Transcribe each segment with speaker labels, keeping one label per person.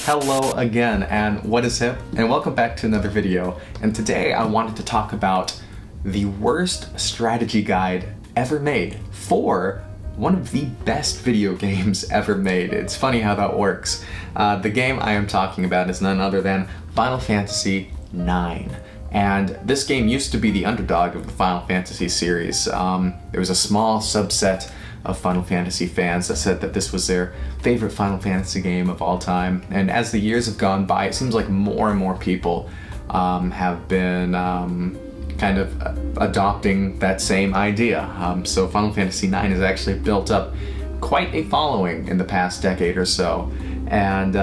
Speaker 1: Hello again, and what is hip? And welcome back to another video. And today I wanted to talk about the worst strategy guide ever made for one of the best video games ever made. It's funny how that works. The game I am talking about is none other than Final Fantasy IX. And this game used to be the underdog of the Final Fantasy series. There was a small subset of Final Fantasy fans that said that this was their favorite Final Fantasy game of all time. And as the years have gone by, it seems like more and more people have been kind of adopting that same idea. So Final Fantasy IX has actually built up quite a following in the past decade or so. And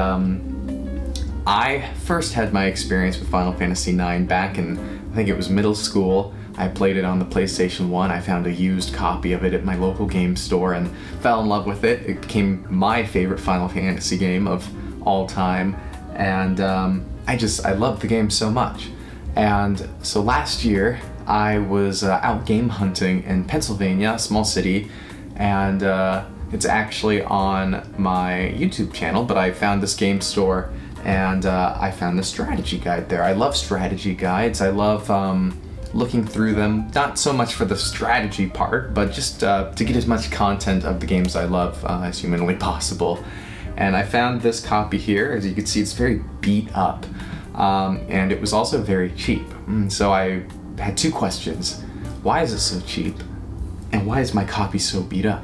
Speaker 1: I first had my experience with Final Fantasy IX back in, I think it was middle school. I played it on the PlayStation 1. I found a used copy of it at my local game store and fell in love with it. It became my favorite Final Fantasy game of all time. And I loved the game so much. And so last year, I was out game hunting in Pennsylvania, a small city, and it's actually on my YouTube channel, but I found this game store and I found the strategy guide there. I love strategy guides. I love looking through them, not so much for the strategy part, but just to get as much content of the games I love as humanly possible. And I found this copy here. As you can see, it's very beat up, and it was also very cheap. So I had two questions. Why is it so cheap? And why is my copy so beat up?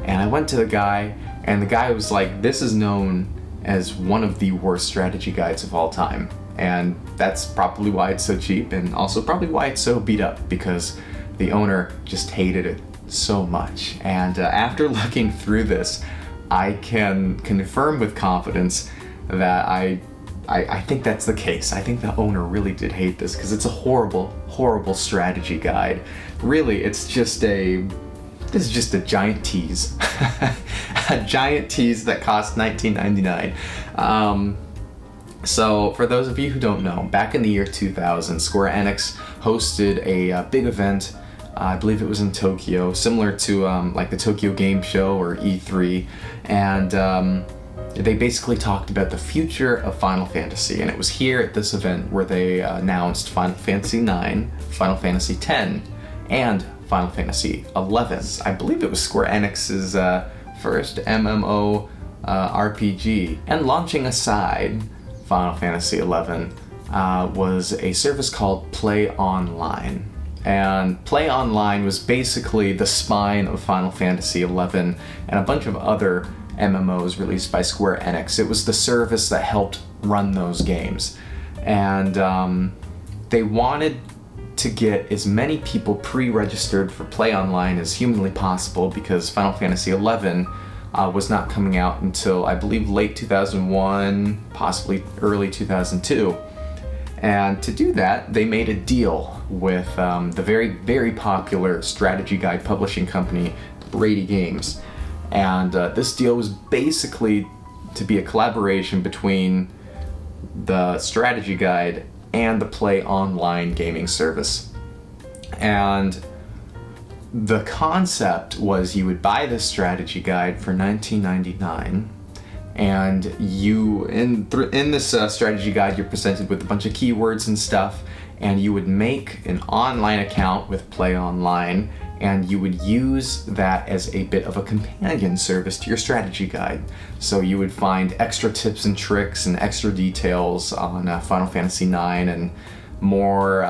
Speaker 1: And I went to the guy, and the guy was like, this is known as one of the worst strategy guides of all time. And that's probably why it's so cheap, and also probably why it's so beat up, because the owner just hated it so much. And after looking through this, I can confirm with confidence that I think that's the case. I think the owner really did hate this, because it's a horrible, horrible strategy guide. Really, this is just a giant tease. A giant tease that cost $19.99. So for those of you who don't know, back in the year 2000, Square Enix hosted a big event. I believe it was in Tokyo, similar to like the Tokyo Game Show or E3. And they basically talked about the future of Final Fantasy. And it was here at this event where they announced Final Fantasy IX, Final Fantasy X, and Final Fantasy XI. I believe it was Square Enix's first MMO RPG. And launching aside Final Fantasy XI was a service called PlayOnline. And PlayOnline was basically the spine of Final Fantasy XI and a bunch of other MMOs released by Square Enix. It was the service that helped run those games. And they wanted to get as many people pre-registered for PlayOnline as humanly possible, because Final Fantasy XI was not coming out until, I believe, late 2001, possibly early 2002. And to do that, they made a deal with the very, very popular strategy guide publishing company, Brady Games. And this deal was basically to be a collaboration between the strategy guide and the PlayOnline gaming service. And the concept was you would buy this strategy guide for $19.99, and you, in this strategy guide, you're presented with a bunch of keywords and stuff, and you would make an online account with PlayOnline, and you would use that as a bit of a companion service to your strategy guide. So you would find extra tips and tricks and extra details on Final Fantasy IX and more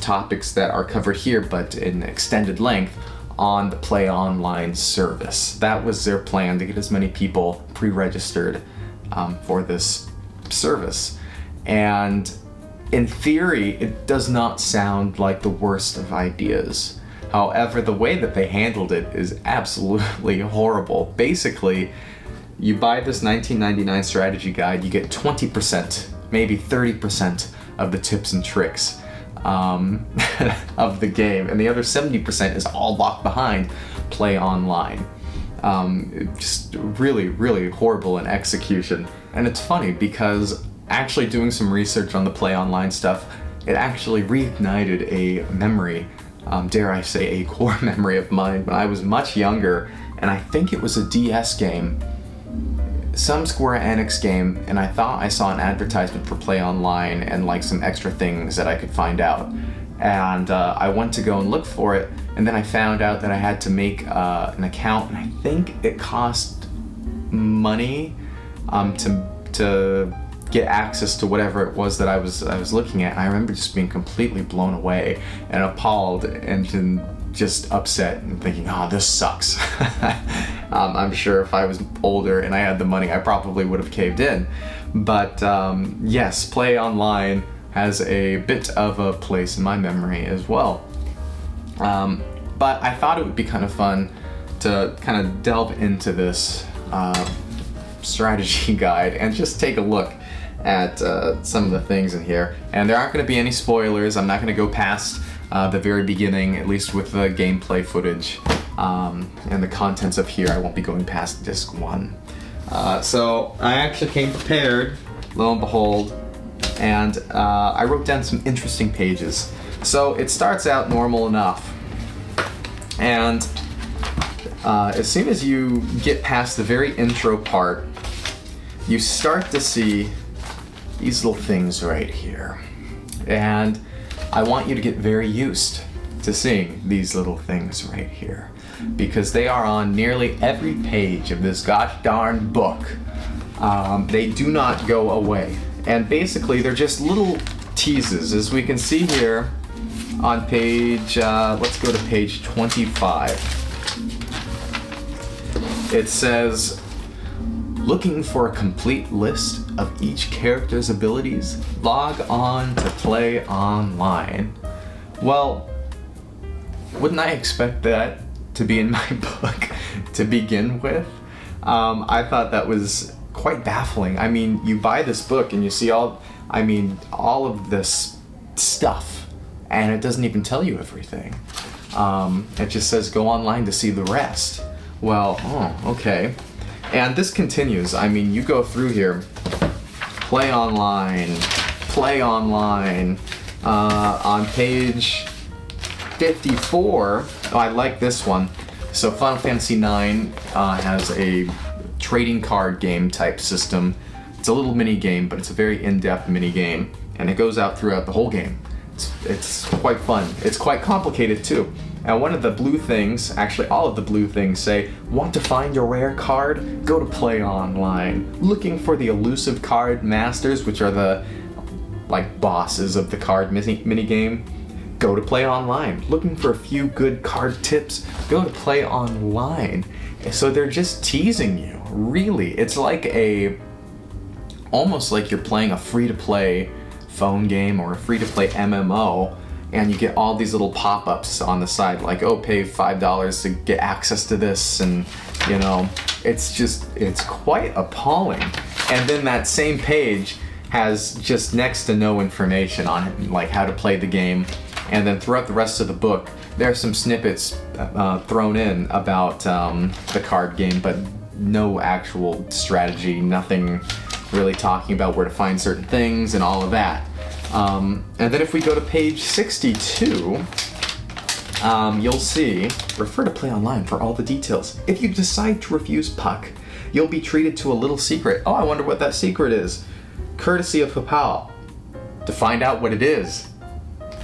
Speaker 1: topics that are covered here, but in extended length on the PlayOnline service. That was their plan, to get as many people pre-registered for this service. And in theory, it does not sound like the worst of ideas. However, the way that they handled it is absolutely horrible. Basically, you buy this $19.99 strategy guide, you get 20%, maybe 30% of the tips and tricks of the game, and the other 70% is all locked behind PlayOnline. Just really, really horrible in execution. And it's funny because actually doing some research on the PlayOnline stuff, it actually reignited a memory, dare I say a core memory of mine when I was much younger, and I think it was a DS game. some Square Enix game, and I thought I saw an advertisement for PlayOnline and like some extra things that I could find out. And I went to go and look for it, and then I found out that I had to make an account, and I think it cost money to get access to whatever it was that I was looking at. And I remember just being completely blown away and appalled and just upset and thinking, oh, this sucks. I'm sure if I was older and I had the money, I probably would have caved in. But yes, PlayOnline has a bit of a place in my memory as well. But I thought it would be kind of fun to kind of delve into this strategy guide and just take a look at some of the things in here. And there aren't going to be any spoilers. I'm not going to go past the very beginning, at least with the gameplay footage and the contents of here. I won't be going past disc 1. So I actually came prepared, lo and behold, and I wrote down some interesting pages. So it starts out normal enough, and as soon as you get past the very intro part, you start to see these little things right here. And I want you to get very used to seeing these little things right here, because they are on nearly every page of this gosh darn book. They do not go away. And basically they're just little teases. As we can see here on page, let's go to page 25. It says, looking for a complete list of each character's abilities? Log on to PlayOnline. Well, wouldn't I expect that to be in my book to begin with? I thought that was quite baffling. I mean, you buy this book and you see all of this stuff, and it doesn't even tell you everything. It just says go online to see the rest. Well, okay. And this continues. I mean, you go through here, PlayOnline, on page 54. Oh, I like this one. So Final Fantasy IX has a trading card game type system. It's a little mini game, but it's a very in-depth mini game, and it goes out throughout the whole game. It's quite fun. It's quite complicated too. And one of the blue things, actually all of the blue things say, want to find your rare card? Go to PlayOnline. Looking for the elusive card masters, which are the bosses of the card mini game? Go to PlayOnline. Looking for a few good card tips? Go to PlayOnline. So they're just teasing you, really. It's like almost like you're playing a free-to-play phone game or a free-to-play MMO, and you get all these little pop-ups on the side, like, oh, pay $5 to get access to this, and, you know, it's quite appalling. And then that same page has just next to no information on it, like how to play the game. And then throughout the rest of the book, there are some snippets thrown in about the card game, but no actual strategy, nothing really talking about where to find certain things and all of that. And then if we go to page 62, you'll see, refer to PlayOnline for all the details. If you decide to refuse Puck, you'll be treated to a little secret. Oh, I wonder what that secret is. Courtesy of Papal. To find out what it is,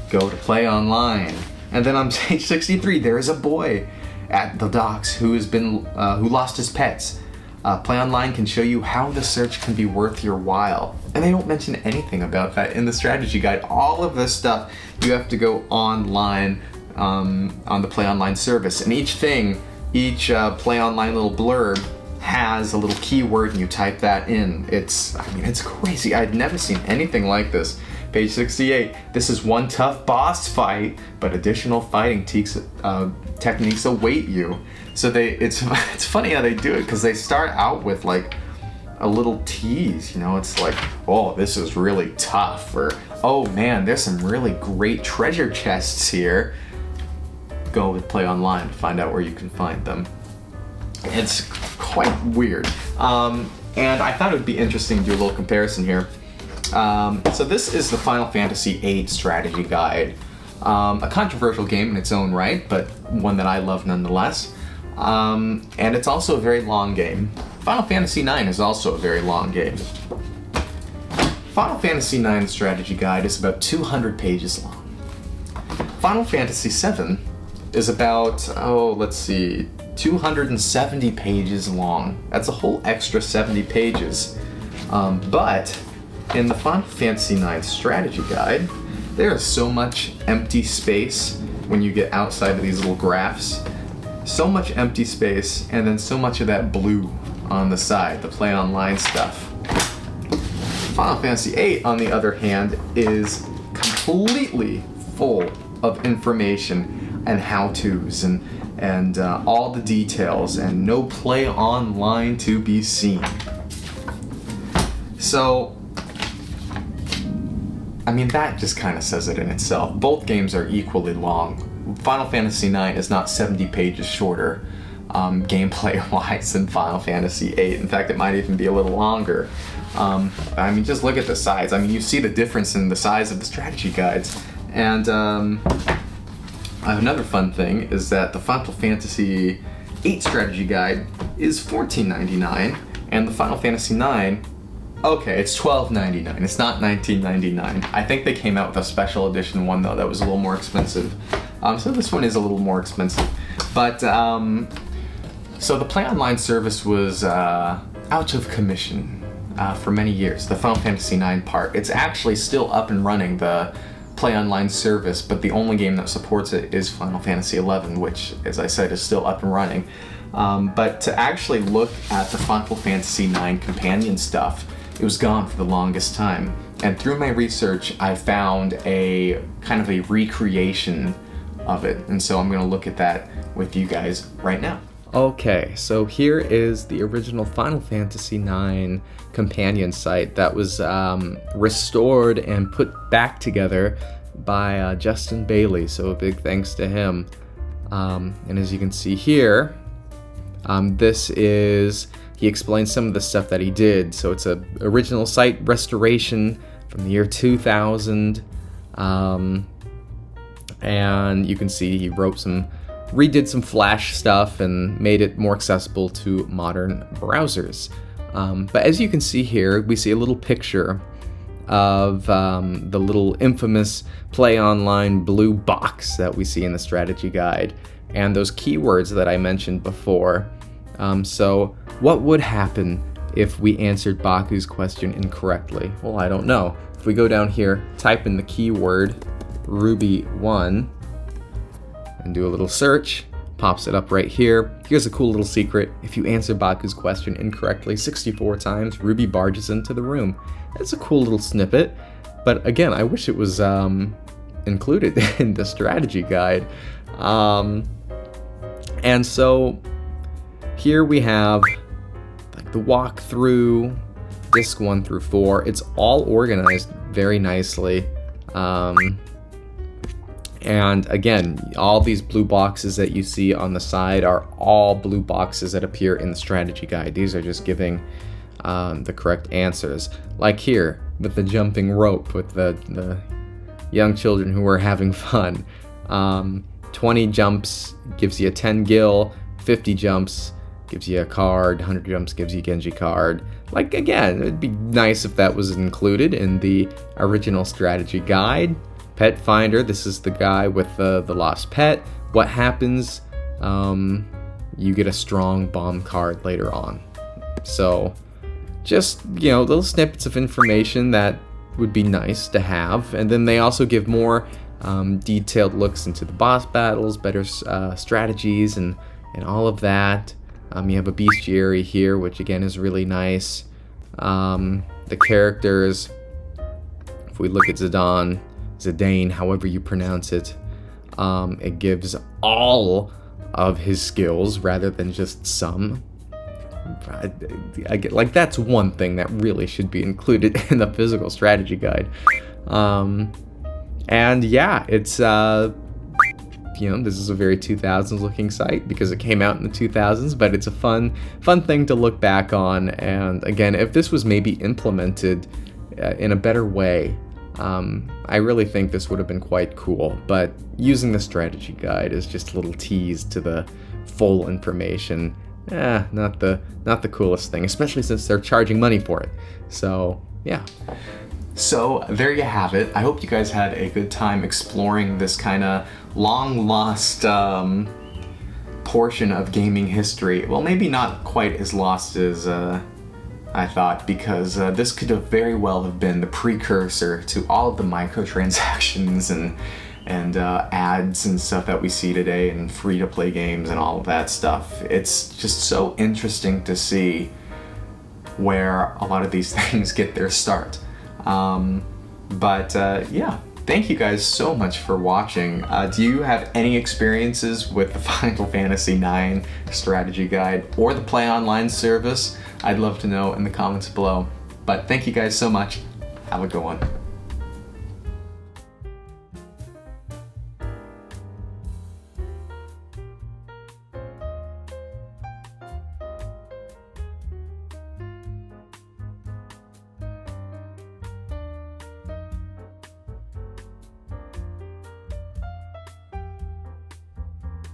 Speaker 1: go to PlayOnline. And then on page 63, there is a boy at the docks who lost his pets. PlayOnline can show you how the search can be worth your while. And they don't mention anything about that in the strategy guide. All of this stuff, you have to go online on the PlayOnline service. And each PlayOnline little blurb has a little keyword, and you type that in. It's crazy. I'd never seen anything like this. Page 68, this is one tough boss fight, but additional fighting techniques await you. So it's funny how they do it, because they start out with like a little tease, you know, it's like, oh, this is really tough, or, oh man, there's some really great treasure chests here. Go with PlayOnline to find out where you can find them. It's quite weird. And I thought it would be interesting to do a little comparison here. So this is the Final Fantasy VIII strategy guide. A controversial game in its own right, but one that I love nonetheless. And it's also a very long game, Final Fantasy IX is also a very long game. Final Fantasy IX strategy guide is about 200 pages long. Final Fantasy VII is about, 270 pages long. That's a whole extra 70 pages. But in the Final Fantasy IX strategy guide, there is so much empty space when you get outside of these little graphs. So much empty space, and then so much of that blue on the side, the PlayOnline stuff. Final Fantasy VIII, on the other hand, is completely full of information and how-tos and all the details, and no PlayOnline to be seen. So, I mean, that just kind of says it in itself. Both games are equally long. Final Fantasy IX is not 70 pages shorter gameplay-wise than Final Fantasy VIII. In fact, it might even be a little longer. I mean, just look at the size. I mean, you see the difference in the size of the strategy guides. And another fun thing is that the Final Fantasy VIII strategy guide is $14.99, and the Final Fantasy IX, okay, it's $12.99. It's not $19.99. I think they came out with a special edition one, though, that was a little more expensive. So this one is a little more expensive. But, so the PlayOnline service was out of commission for many years, the Final Fantasy IX part. It's actually still up and running, the PlayOnline service, but the only game that supports it is Final Fantasy XI, which, as I said, is still up and running. But to actually look at the Final Fantasy IX companion stuff, it was gone for the longest time. And through my research, I found a kind of a recreation of it. And so I'm going to look at that with you guys right now. Okay, so here is the original Final Fantasy IX companion site that was restored and put back together by Justin Bailey, so a big thanks to him. And as you can see here, he explains some of the stuff that he did. So it's a original site restoration from the year 2000, and you can see he redid some Flash stuff and made it more accessible to modern browsers. But as you can see here, we see a little picture of the little infamous PlayOnline blue box that we see in the strategy guide, and those keywords that I mentioned before. So what would happen if we answered Baku's question incorrectly? Well, I don't know. If we go down here, type in the keyword Ruby1, and do a little search, pops it up right here. Here's a cool little secret. If you answer Baku's question incorrectly 64 times, Ruby barges into the room. It's a cool little snippet, but again, I wish it was included in the strategy guide. And so here we have like the walkthrough, disc 1 through 4. It's all organized very nicely. And again, all these blue boxes that you see on the side are all blue boxes that appear in the strategy guide. These are just giving the correct answers. Like here, with the jumping rope, with the young children who were having fun. 20 jumps gives you a 10 gil, 50 jumps gives you a card, 100 jumps gives you a Genji card. Like, again, it'd be nice if that was included in the original strategy guide. Pet Finder, this is the guy with the lost pet. What happens? You get a strong bomb card later on. So, just, little snippets of information that would be nice to have. And then they also give more detailed looks into the boss battles, better strategies, and all of that. You have a bestiary here, which again is really nice. The characters, if we look at Zidane, however you pronounce it, it gives all of his skills rather than just some. Like, that's one thing that really should be included in the physical strategy guide. And yeah, it's this is a very 2000s looking site because it came out in the 2000s, but it's a fun thing to look back on. And again, if this was maybe implemented in a better way, I really think this would have been quite cool, but using the strategy guide is just a little tease to the full information, not the coolest thing, especially since they're charging money for it. So yeah. So there you have it. I hope you guys had a good time exploring this kind of long lost portion of gaming history. Well, maybe not quite as lost as I thought, because this could have very well have been the precursor to all of the microtransactions and ads and stuff that we see today, and free-to-play games and all of that stuff. It's just so interesting to see where a lot of these things get their start. Yeah, thank you guys so much for watching. Do you have any experiences with the Final Fantasy IX strategy guide or the PlayOnline service? I'd love to know in the comments below. But thank you guys so much. Have a good one.